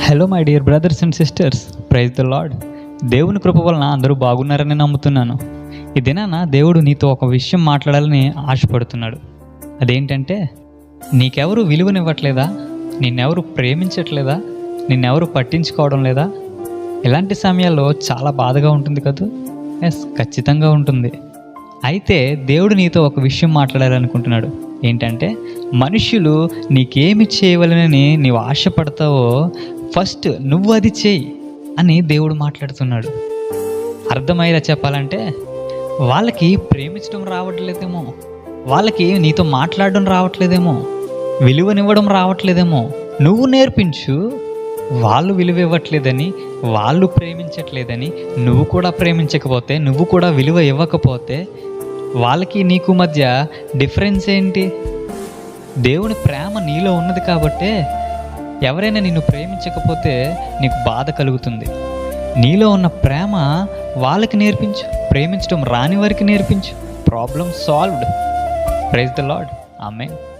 Hello my dear brothers and sisters, praise the Lord. దేవుని కృప వలన అందరూ బాగున్నారని నమ్ముతున్నాను. ఈ దినాన దేవుడు నీతో ఒక విషయం మాట్లాడాలని ఆశపడుతున్నాడు. అదేంటంటే, నీకెవరు విలువనివ్వట్లేదా? నిన్నెవరు ప్రేమించట్లేదా? నిన్నెవరు పట్టించుకోవడం లేదా? ఇలాంటి సమయాల్లో చాలా బాధగా ఉంటుంది కదా. ఎస్, ఖచ్చితంగా ఉంటుంది. అయితే దేవుడు నీతో ఒక విషయం మాట్లాడాలనుకుంటున్నాడు. ఏంటంటే, మనుషులు నీకేమి చేయవలనని నీవు ఆశపడతావో ఫస్ట్ నువ్వు అది చేయి అని దేవుడు మాట్లాడుతున్నాడు. అర్థమయ్యేలా చెప్పాలంటే, వాళ్ళకి ప్రేమించడం రావట్లేదేమో, వాళ్ళకి నీతో మాట్లాడడం రావట్లేదేమో, విలువనివ్వడం రావట్లేదేమో. నువ్వు నేర్పించు. వాళ్ళు విలువ ఇవ్వట్లేదని, వాళ్ళు ప్రేమించట్లేదని, నువ్వు కూడా ప్రేమించకపోతే, నువ్వు కూడా విలువ ఇవ్వకపోతే వాళ్ళకి నీకు మధ్య డిఫరెన్స్ ఏంటి? దేవుని ప్రేమ నీలో ఉన్నది కాబట్టే ఎవరైనా నిన్ను ప్రేమించకపోతే నీకు బాధ కలుగుతుంది. నీలో ఉన్న ప్రేమ వాళ్ళకి నేర్పించు. ప్రేమించడం రాని వారికి నేర్పించు. Problem solved. Praise the lord. Amen.